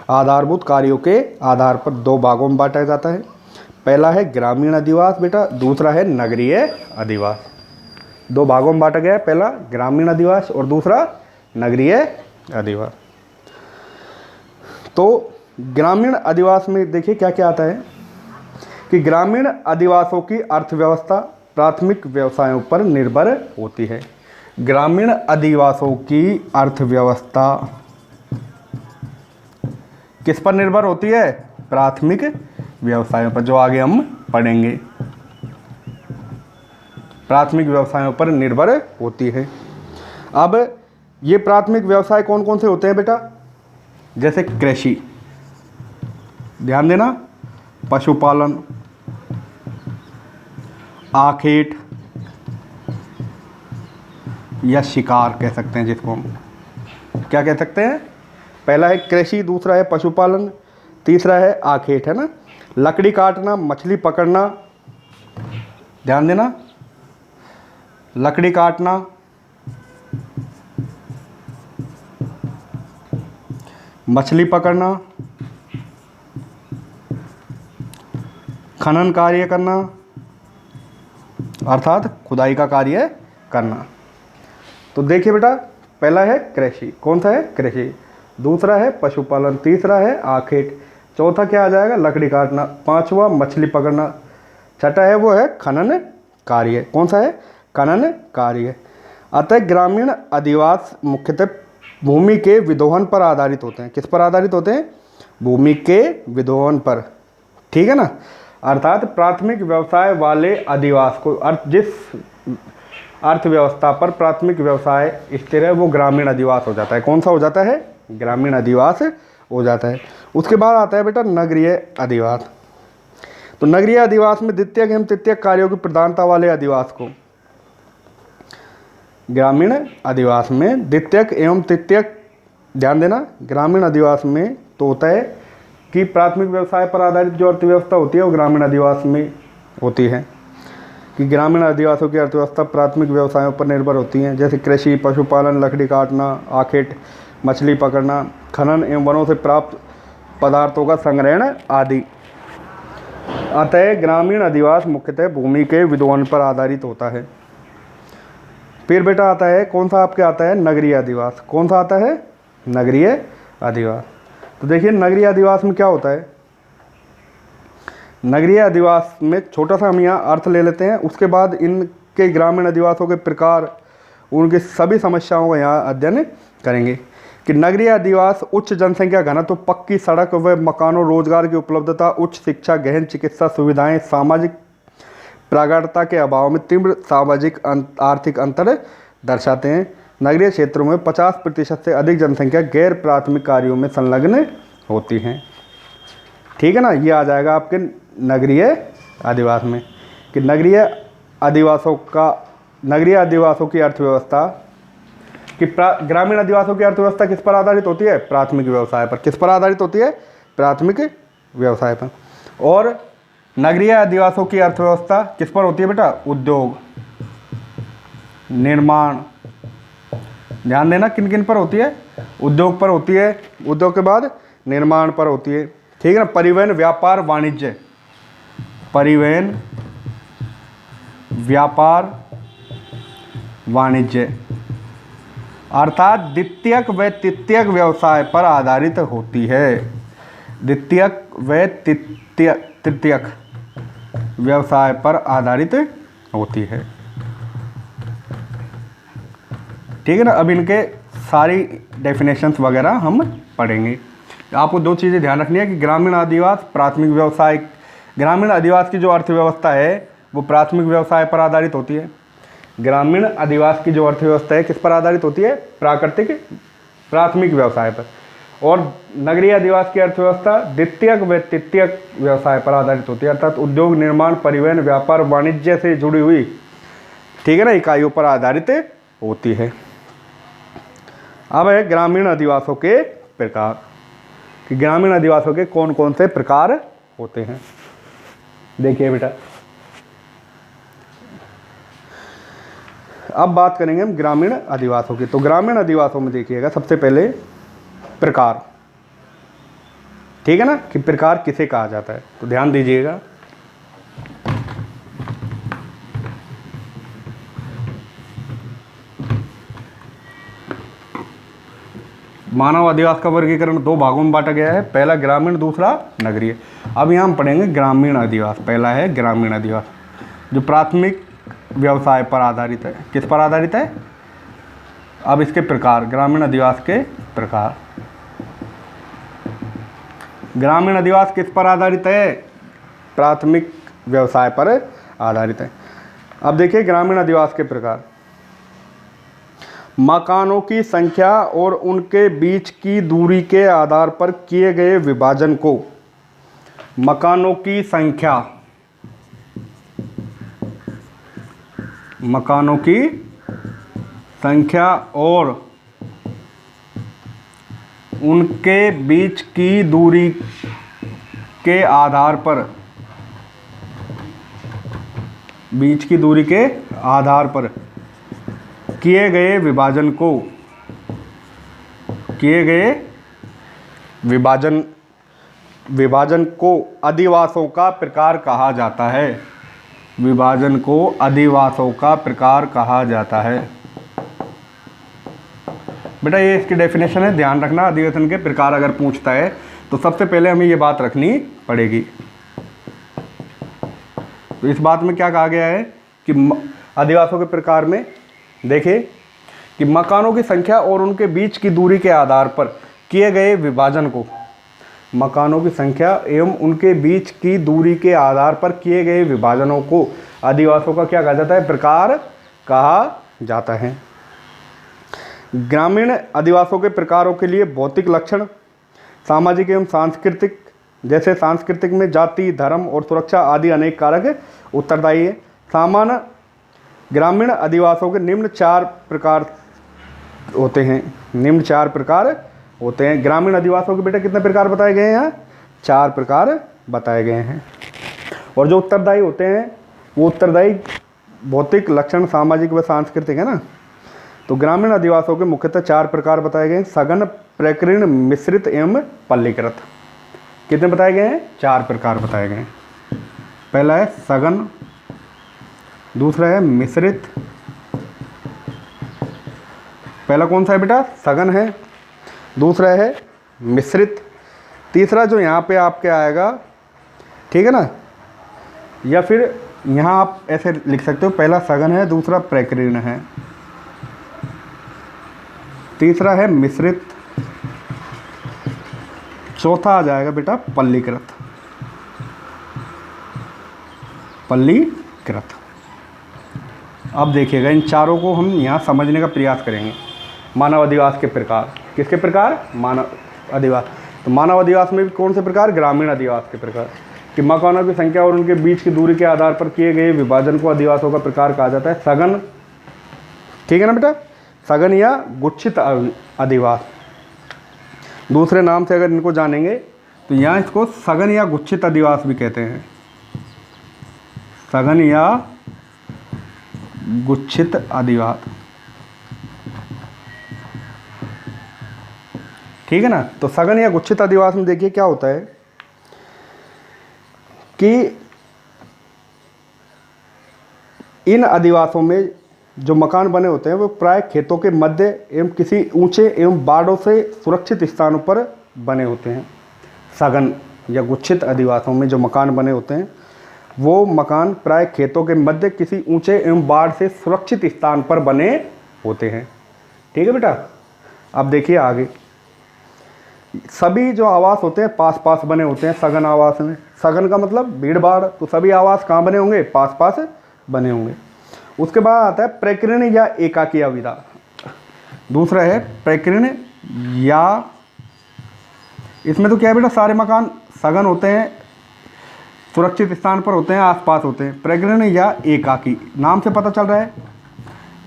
आधारभूत कार्यों के आधार पर दो भागों में बांटा जाता है। पहला है ग्रामीण अधिवास बेटा, दूसरा है नगरीय अधिवास। दो भागों में बांटा गया है, पहला ग्रामीण अधिवास और दूसरा नगरीय अधिवास। तो ग्रामीण अधिवास में देखिए क्या क्या आता है कि ग्रामीण अधिवासों की अर्थव्यवस्था प्राथमिक व्यवसायों पर निर्भर होती है। ग्रामीण अधिवासों की अर्थव्यवस्था किस पर निर्भर होती है? प्राथमिक व्यवसायों पर, जो आगे हम पढ़ेंगे। प्राथमिक व्यवसायों पर निर्भर होती है। अब ये प्राथमिक व्यवसाय कौन कौन से होते हैं बेटा? जैसे कृषि, ध्यान देना, पशुपालन, आखेट या शिकार कह सकते हैं, जिसको हम क्या कह सकते हैं? पहला है कृषि, दूसरा है पशुपालन, तीसरा है आखेट, है ना। लकड़ी काटना, मछली पकड़ना, ध्यान देना, लकड़ी काटना, मछली पकड़ना, खनन कार्य करना, अर्थात खुदाई का कार्य करना। तो देखिए बेटा, पहला है कृषि, कौन सा है? कृषि। दूसरा है पशुपालन, तीसरा है आखेट, चौथा क्या आ जाएगा? लकड़ी काटना, पांचवा मछली पकड़ना, छठा है वो है खनन कार्य। कौन सा है? खनन कार्य। अतः ग्रामीण अधिवास मुख्यतः भूमि के विदोहन पर आधारित होते हैं। किस पर आधारित होते हैं? भूमि के विदोहन पर, ठीक है ना। अर्थात प्राथमिक व्यवसाय वाले अधिवास को, जिस अर्थव्यवस्था पर प्राथमिक व्यवसाय स्थिर है वो ग्रामीण अधिवास हो जाता है। कौन सा हो जाता है? ग्रामीण अधिवास हो जाता है। उसके बाद आता है बेटा नगरीय अधिवास। तो नगरीय अधिवास में द्वितीयक एवं तृतीयक कार्यों की प्रधानता वाले अधिवास को, ग्रामीण अधिवास में द्वितीयक एवं तृतीयक, ध्यान देना, ग्रामीण अधिवास में तो होता है कि प्राथमिक व्यवसाय पर आधारित जो अर्थव्यवस्था होती है वो ग्रामीण अधिवास में होती है, कि ग्रामीण अधिवासों की अर्थव्यवस्था प्राथमिक व्यवसायों पर निर्भर होती हैं, जैसे कृषि, पशुपालन, लकड़ी काटना, आखेट, मछली पकड़ना, खनन एवं वनों से प्राप्त पदार्थों का संग्रहण आदि। अतः ग्रामीण अधिवास मुख्यतः भूमि के विदोहन पर आधारित होता है। फिर बेटा आता है कौन सा? आपके आता है नगरीय अधिवास। कौन सा आता है? नगरीय अधिवास। तो देखिए नगरीय अधिवास में क्या होता है? नगरीय अधिवास में छोटा सा हम यहाँ अर्थ ले लेते हैं, उसके बाद इनके ग्रामीण अधिवासों के प्रकार, उनकी सभी समस्याओं का यहाँ अध्ययन करेंगे। कि नगरीय अधिवास उच्च जनसंख्या घनत्व, पक्की सड़क व मकानों, रोजगार की उपलब्धता, उच्च शिक्षा, गहन चिकित्सा सुविधाएं, सामाजिक प्रागाढ़ता के अभाव में तीव्र सामाजिक आर्थिक अंतर दर्शाते हैं। नगरीय क्षेत्रों में 50% से अधिक जनसंख्या गैर प्राथमिक कार्यों में संलग्न होती हैं, ठीक है ना। ये आ जाएगा आपके नगरीय अधिवास में। कि नगरीय अधिवासों की अर्थव्यवस्था, कि ग्रामीण अधिवासों की अर्थव्यवस्था किस पर आधारित होती है? प्राथमिक व्यवसाय पर। किस पर आधारित होती है? प्राथमिक व्यवसाय पर। और नगरीय अधिवासों की अर्थव्यवस्था किस पर होती है बेटा? उद्योग, निर्माण, ध्यान देना किन किन पर होती है? उद्योग पर होती है, उद्योग के बाद निर्माण पर होती है, ठीक है ना। परिवहन, व्यापार, वाणिज्य, परिवहन, व्यापार, वाणिज्य, अर्थात द्वितीयक व तृतीयक व्यवसाय पर आधारित होती है। द्वितीयक व तृतीयक व्यवसाय पर आधारित होती है, ठीक है ना। अब इनके सारी डेफिनेशंस वगैरह हम पढ़ेंगे। आपको दो चीज़ें ध्यान रखनी है कि ग्रामीण अधिवास, प्राथमिक व्यवसाय, ग्रामीण अधिवास की जो अर्थव्यवस्था है वो प्राथमिक व्यवसाय पर आधारित होती है। ग्रामीण अधिवास की जो अर्थव्यवस्था है किस पर आधारित होती है? प्राथमिक व्यवसाय पर। और नगरीय अधिवास की अर्थव्यवस्था द्वितीयक व तृतीयक व्यवसाय पर आधारित होती है, अर्थात उद्योग, निर्माण, परिवहन, व्यापार, वाणिज्य से जुड़ी हुई, ठीक है ना, इकाइयों पर आधारित होती है। अब है ग्रामीण अधिवासों के प्रकार, कि ग्रामीण अधिवासों के कौन कौन से प्रकार होते हैं। देखिए बेटा, अब बात करेंगे हम ग्रामीण अधिवासों की। तो ग्रामीण अधिवासों में देखिएगा सबसे पहले प्रकार, ठीक है ना, कि प्रकार किसे कहा जाता है। तो ध्यान दीजिएगा, मानव अधिवास का वर्गीकरण दो भागों में बांटा गया है, पहला ग्रामीण, दूसरा नगरीय। अब यहाँ हम पढ़ेंगे ग्रामीण अधिवास। पहला है ग्रामीण अधिवास, जो प्राथमिक व्यवसाय पर आधारित है। किस पर आधारित है? अब इसके प्रकार, ग्रामीण अधिवास के प्रकार। ग्रामीण अधिवास किस पर आधारित है? प्राथमिक व्यवसाय पर आधारित है। अब देखिए ग्रामीण अधिवास के प्रकार। मकानों की संख्या और उनके बीच की दूरी के आधार पर किए गए विभाजन को, मकानों की संख्या, मकानों की संख्या और उनके बीच की दूरी के आधार पर, बीच की दूरी के आधार पर किए गए विभाजन को, किए गए विभाजन को अधिवासों का प्रकार कहा जाता है। विभाजन को अधिवासों का प्रकार कहा जाता है। बेटा ये इसकी डेफिनेशन है, ध्यान रखना। अधिवेशन के प्रकार अगर पूछता है तो सबसे पहले हमें ये बात रखनी पड़ेगी। तो इस बात में क्या कहा गया है कि अधिवासों के प्रकार में देखिए कि मकानों की संख्या और उनके बीच की दूरी के आधार पर किए गए विभाजन को, मकानों की संख्या एवं उनके बीच की दूरी के आधार पर किए गए विभाजनों को अधिवासों का क्या कहा जाता है, प्रकार कहा जाता है। ग्रामीण अधिवासों के प्रकारों के लिए भौतिक लक्षण, सामाजिक एवं सांस्कृतिक, जैसे सांस्कृतिक में जाति, धर्म और सुरक्षा आदि अनेक कारक उत्तरदायी है। सामान्य ग्रामीण अधिवासों के निम्न 4 प्रकार होते हैं। निम्न 4 प्रकार होते हैं। ग्रामीण अधिवासों के बेटा कितने प्रकार बताए गए हैं यहाँ? 4 प्रकार बताए गए हैं। और जो उत्तरदायी होते हैं वो उत्तरदायी भौतिक लक्षण, सामाजिक व सांस्कृतिक है ना। तो ग्रामीण अधिवासों के मुख्यतः 4 प्रकार बताए गए हैं। सघन, प्रकीर्ण, मिश्रित एवं पल्लीकृत। कितने बताए गए हैं? 4 प्रकार बताए गए हैं। पहला है सघन, दूसरा है मिश्रित। पहला कौन सा है बेटा? सघन है। दूसरा है मिश्रित। तीसरा जो यहाँ पे आपके आएगा, ठीक है ना, या फिर यहाँ आप ऐसे लिख सकते हो, पहला सघन है, दूसरा प्रकीर्ण है, तीसरा है मिश्रित, चौथा आ जाएगा बेटा पल्लीकृत। पल्लीकृत। अब देखिएगा इन चारों को हम यहाँ समझने का प्रयास करेंगे। मानव अधिवास के प्रकार, किसके प्रकार? मानव अधिवास। तो मानव अधिवास में भी कौन से प्रकार? ग्रामीण अधिवास के प्रकार। कि मकानों की संख्या और उनके बीच की दूरी के आधार पर किए गए विभाजन को अधिवासों का प्रकार कहा जाता है। सघन, ठीक है ना बेटा, सघन या गुच्छित अधिवास। दूसरे नाम से अगर इनको जानेंगे तो यहाँ इसको सघन या गुच्छित अधिवास भी कहते हैं। सघन या गुच्छित अधिवास, ठीक है ना। तो सघन या गुच्छित अधिवास में देखिए क्या होता है कि इन अधिवासों में जो मकान बने होते हैं वो प्राय खेतों के मध्य एवं किसी ऊंचे एवं बाड़ों से सुरक्षित स्थानों पर बने होते हैं। सघन या गुच्छित अधिवासों में जो मकान बने होते हैं वो मकान प्राय खेतों के मध्य किसी ऊंचे एवं बाढ़ से सुरक्षित स्थान पर बने होते हैं। ठीक है बेटा। अब देखिए आगे, सभी जो आवास होते हैं पास पास बने होते हैं सघन आवास में। सघन का मतलब भीड़ भाड़, तो सभी आवास कहाँ बने होंगे? पास पास बने होंगे। उसके बाद आता है प्रकीर्ण या एकाकी अधिवास। दूसरा है प्रकीर्ण या, इसमें तो क्या है बेटा, सारे मकान सघन होते हैं, सुरक्षित स्थान पर होते हैं, आसपास होते हैं। प्रकीर्ण या एकाकी, नाम से पता चल रहा है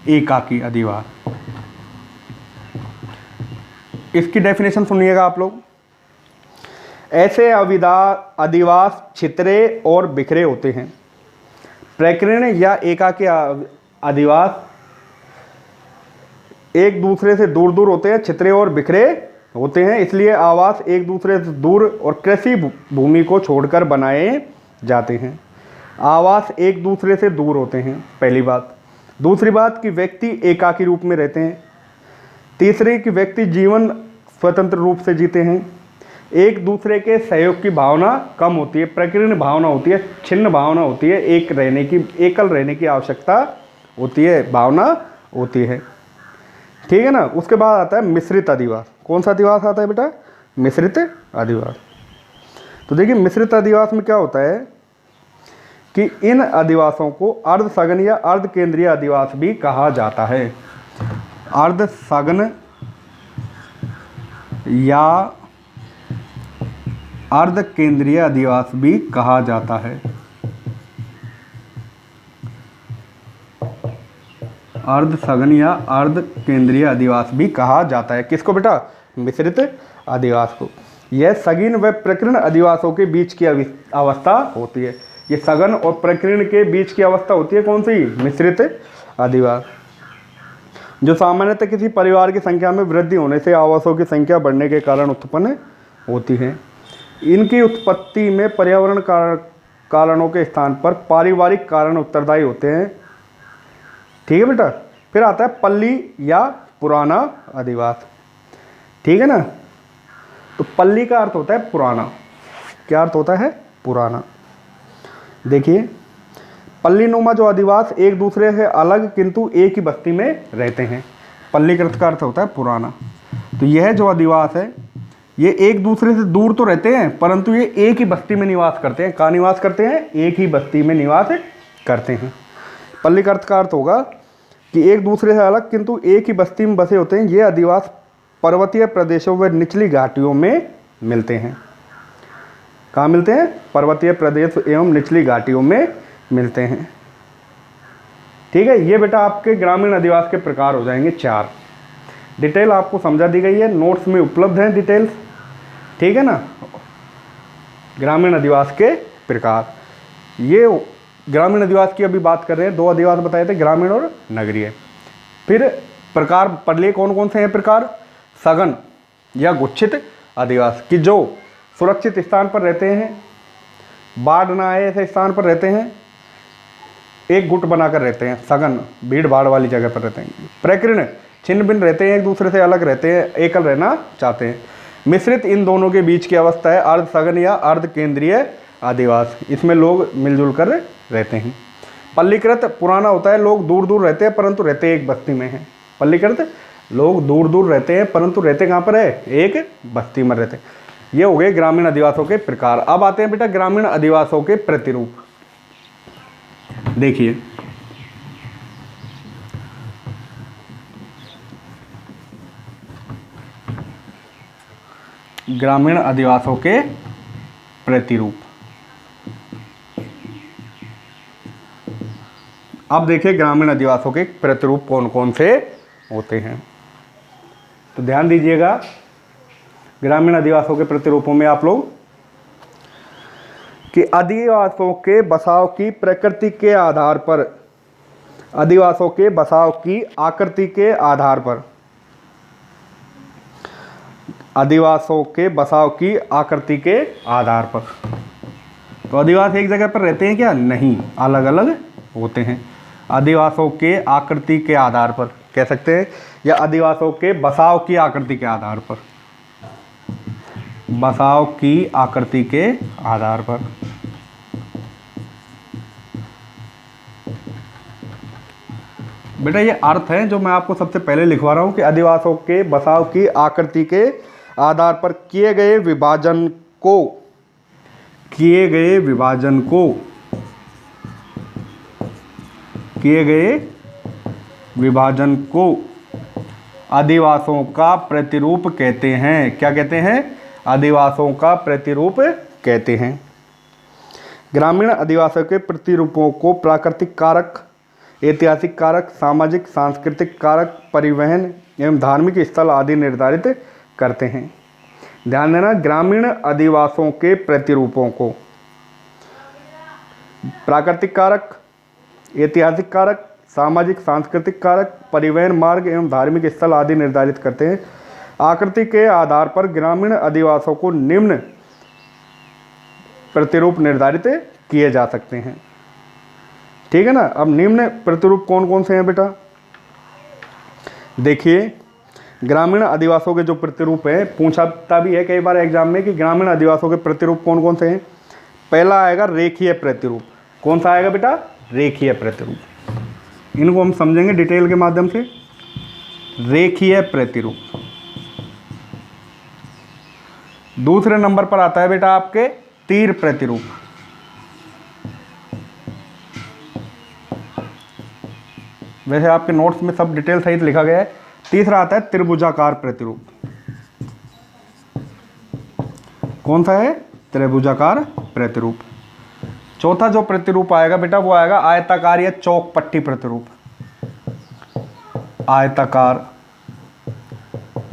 एकाकी अधिवास। इसकी डेफिनेशन सुनिएगा आप लोग। ऐसे अधिवास छितरे और बिखरे होते हैं। प्रकीर्ण या एकाकी अधिवास एक दूसरे से दूर दूर होते हैं, छितरे और बिखरे होते हैं, इसलिए आवास एक दूसरे से दूर और कृषि भूमि को छोड़कर बनाए जाते हैं। आवास एक दूसरे से दूर होते हैं, पहली बात। दूसरी बात कि व्यक्ति एकाकी रूप में रहते हैं। तीसरी कि व्यक्ति जीवन स्वतंत्र रूप से जीते हैं। एक दूसरे के सहयोग की भावना कम होती है, प्रकीर्ण भावना होती है, छिन्न भावना होती है, एकल रहने की आवश्यकता होती है, भावना होती है। ठीक है ना। उसके बाद आता है मिश्रित अधिवास। कौन सा अधिवास आता है बेटा? मिश्रित अधिवास। तो देखिए मिश्रित अधिवास में क्या होता है कि इन अधिवासों को अर्ध सघन या अर्ध केंद्रीय अधिवास भी कहा जाता है। अर्ध सघन या अर्ध केंद्रीय अधिवास भी कहा जाता है। अर्ध सघन या अर्ध केंद्रीय अधिवास भी कहा जाता है। किसको बेटा? मिश्रित अधिवास को। यह सघन व प्रकीर्ण अधिवासों के बीच की अवस्था होती है। ये सघन और प्रकीर्ण के बीच की अवस्था होती है कौन सी? मिश्रित अधिवास, जो सामान्यतः किसी परिवार की संख्या में वृद्धि होने से आवासों की संख्या बढ़ने के कारण उत्पन्न होती है। इनकी उत्पत्ति में पर्यावरण कारणों के स्थान पर पारिवारिक कारण उत्तरदायी होते हैं। ठीक है बेटा। फिर आता है पल्ली या पुराना अधिवास। ठीक है ना। तो पल्ली का अर्थ होता है पुराना। क्या अर्थ होता है? पुराना। देखिए, पल्लीनुमा जो अधिवास एक दूसरे से अलग किंतु एक ही बस्ती में रहते हैं। पल्लीकृत का अर्थ होता है पुराना। तो यह जो अधिवास है ये एक दूसरे से दूर तो रहते हैं परंतु ये एक ही बस्ती में निवास करते हैं। कहाँ निवास करते हैं? एक ही बस्ती में निवास करते हैं। पल्लीकृत का अर्थ होगा कि एक दूसरे से अलग किंतु एक ही बस्ती में बसे होते हैं। ये अधिवास पर्वतीय प्रदेशों व निचली घाटियों में मिलते हैं। कहाँ मिलते हैं? पर्वतीय प्रदेश एवं निचली घाटियों में मिलते हैं। ठीक है। ये बेटा आपके ग्रामीण अधिवास के प्रकार हो जाएंगे 4। डिटेल आपको समझा दी गई है, नोट्स में उपलब्ध हैं डिटेल्स। ठीक है ना। ग्रामीण अधिवास के प्रकार, ये ग्रामीण अधिवास की अभी बात कर रहे हैं। 2 अधिवास बताए थे, ग्रामीण और नगरीय। फिर प्रकार पढ़ लिए कौन कौन से हैं प्रकार। सघन या गुच्छित अधिवास कि जो सुरक्षित स्थान पर रहते हैं, बाढ़ ना आए ऐसे स्थान पर रहते हैं, एक गुट बनाकर रहते हैं। सघन भीड़ भाड़ वाली जगह पर रहते हैं। प्रकीर्ण छिन्न भिन्न रहते हैं, एक दूसरे से अलग रहते हैं, एकल रहना चाहते हैं। मिश्रित इन दोनों के बीच की अवस्था है अर्ध सघन या अर्ध केंद्रीय अधिवास। इसमें लोग मिलजुल कर रहते हैं। पल्लीकृत पुराना होता है, लोग दूर दूर रहते हैं परंतु रहते एक बस्ती में हैं। पल्लीकृत लोग दूर दूर रहते हैं परंतु रहते कहाँ पर है? एक बस्ती में रहते हैं। ये हो गए ग्रामीण अधिवासों के प्रकार। अब आते हैं बेटा ग्रामीण अधिवासों के प्रतिरूप। देखिए, ग्रामीण अधिवासों के प्रतिरूप। अब देखिए ग्रामीण अधिवासों के प्रतिरूप कौन कौन से होते हैं। तो ध्यान दीजिएगा, ग्रामीण अधिवासों के प्रतिरूपों में आप लोग कि अधिवासों के बसाव की प्रकृति के आधार पर, अधिवासों के बसाव की आकृति के आधार पर, अधिवासों के बसाव की आकृति के आधार पर। तो अधिवास एक जगह पर रहते हैं क्या? नहीं, अलग अलग होते हैं। अधिवासों के आकृति के आधार पर कह सकते हैं, या अधिवासों के बसाव की आकृति के आधार पर, बसाव की आकृति के आधार पर। बेटा ये अर्थ है जो मैं आपको सबसे पहले लिखवा रहा हूं कि अधिवासों के बसाव की आकृति के आधार पर किए गए विभाजन को, किए गए विभाजन को, किए गए विभाजन को अधिवासों का प्रतिरूप कहते हैं। क्या कहते हैं? अधिवासों का प्रतिरूप कहते हैं। ग्रामीण अधिवासों के प्रतिरूपों को प्राकृतिक कारक, ऐतिहासिक कारक, सामाजिक सांस्कृतिक कारक, परिवहन एवं धार्मिक स्थल आदि निर्धारित करते हैं। ध्यान देना, ग्रामीण अधिवासों के प्रतिरूपों को प्राकृतिक कारक, ऐतिहासिक कारक, सामाजिक सांस्कृतिक कारक, परिवहन मार्ग एवं धार्मिक स्थल आदि निर्धारित करते हैं। आकृति के आधार पर ग्रामीण अधिवासों को निम्न प्रतिरूप निर्धारित किए जा सकते हैं। ठीक है ना। अब निम्न प्रतिरूप कौन कौन से हैं बेटा? देखिए, ग्रामीण अधिवासों के जो प्रतिरूप हैं, पूछता भी है कई बार एग्जाम में कि ग्रामीण अधिवासों के प्रतिरूप कौन कौन से हैं। पहला आएगा रेखीय प्रतिरूप। कौन सा आएगा बेटा? रेखीय प्रतिरूप। इनको हम समझेंगे डिटेल के माध्यम से। रेखीय प्रतिरूप। दूसरे नंबर पर आता है बेटा आपके तीर प्रतिरूप। वैसे आपके नोट्स में सब डिटेल सहित लिखा गया है। तीसरा आता है त्रिभुजाकार प्रतिरूप। कौन सा है? त्रिभुजाकार प्रतिरूप। चौथा जो प्रतिरूप आएगा बेटा वो आएगा आयताकार या चौक पट्टी प्रतिरूप। आयताकार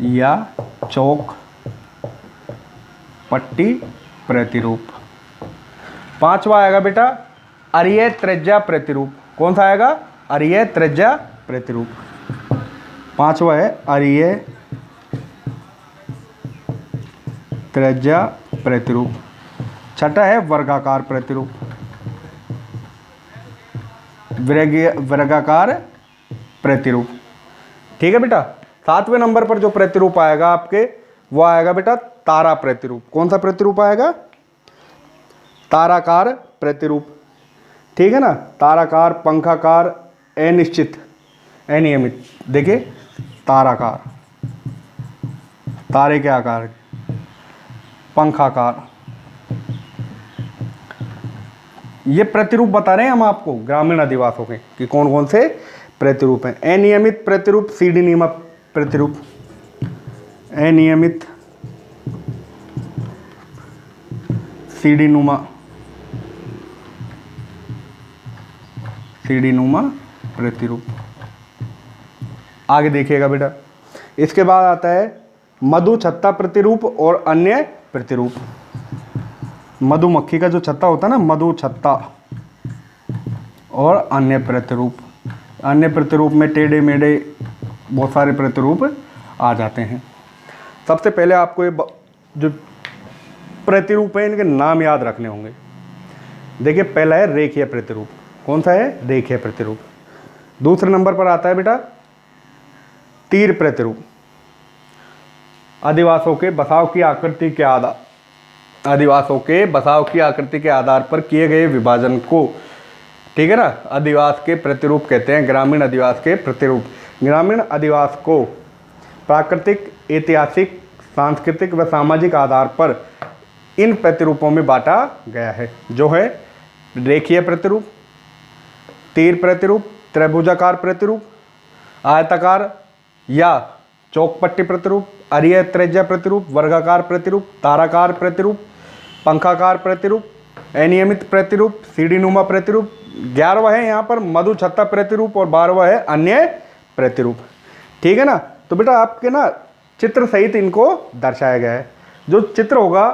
या चौक पट्टी प्रतिरूप। पांचवा आएगा बेटा अरीय त्रिज्या प्रतिरूप। कौन सा आएगा? अरीय त्रिज्या प्रतिरूप। पांचवा है अरीय त्रिज्या प्रतिरूप। छठा है वर्गाकार प्रतिरूप। वर्गाकार प्रतिरूप। ठीक है बेटा। 7वें नंबर पर जो प्रतिरूप आएगा आपके वो आएगा बेटा तारा प्रतिरूप। कौन सा प्रतिरूप आएगा? ताराकार प्रतिरूप। ठीक है ना, ताराकार, पंखाकार, अनिश्चित, अनियमित। देखिए ताराकार, तारे के आकार, पंखाकार, ये प्रतिरूप बता रहे हैं हम आपको ग्रामीण अधिवासों के कि कौन कौन से प्रतिरूप हैं। अनियमित प्रतिरूप सीढ़ी नुमा प्रतिरूप, अनियमित सीढ़ी नुमा प्रतिरूप। आगे देखिएगा बेटा, इसके बाद आता है मधु छत्ता प्रतिरूप और अन्य प्रतिरूप। मधुमक्खी का जो छत्ता होता है ना, मधु छत्ता और अन्य प्रतिरूप। अन्य प्रतिरूप में टेढ़े मेढ़े बहुत सारे प्रतिरूप आ जाते हैं। सबसे पहले आपको ये जो प्रतिरूप है इनके नाम याद रखने होंगे। देखिए पहला है रेखीय प्रतिरूप। कौन सा है? रेखीय प्रतिरूप। दूसरे नंबर पर आता है बेटा तीर प्रतिरूप। अधिवासों के बसाव की आकृति के आधार, अधिवासों के बसाव की आकृति के आधार पर किए गए विभाजन को, ठीक है ना, अधिवास के प्रतिरूप कहते हैं। ग्रामीण अधिवास के प्रतिरूप। ग्रामीण अधिवास को प्राकृतिक, ऐतिहासिक, सांस्कृतिक व सामाजिक आधार पर इन प्रतिरूपों में बांटा गया है, जो है रेखीय प्रतिरूप, तीर प्रतिरूप, त्रिभुजाकार प्रतिरूप, आयताकार या चौकपट्टी प्रतिरूप, अरीय त्रिज्या प्रतिरूप, वर्गाकार प्रतिरूप, ताराकार प्रतिरूप, पंखाकार प्रतिरूप, अनियमित प्रतिरूप, सीढ़ी नुमा प्रतिरूप। 11वां है यहाँ पर मधु छत्ता प्रतिरूप और 12वां है अन्य प्रतिरूप। ठीक है ना। तो बेटा आपके ना चित्र सहित इनको दर्शाया गया है। जो चित्र होगा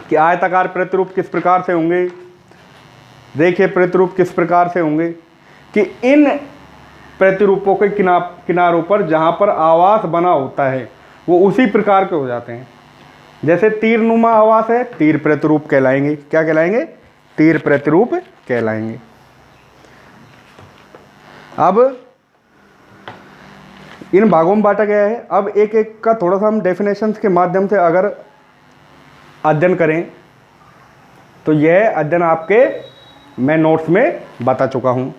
कि आयताकार प्रतिरूप किस प्रकार से होंगे, रेखीय प्रतिरूप किस प्रकार से होंगे, कि इन प्रतिरूपों के किनारों पर जहाँ पर आवास बना होता है वो उसी प्रकार के हो जाते हैं। जैसे तीर नुमा आवास है, तीर प्रतिरूप कहलाएंगे। क्या कहलाएंगे? तीर प्रतिरूप कहलाएंगे। अब इन भागों में बांटा गया है। अब एक एक का थोड़ा सा हम डेफिनेशंस के माध्यम से अगर अध्ययन करें तो यह अध्ययन आपके मैं नोट्स में बता चुका हूँ।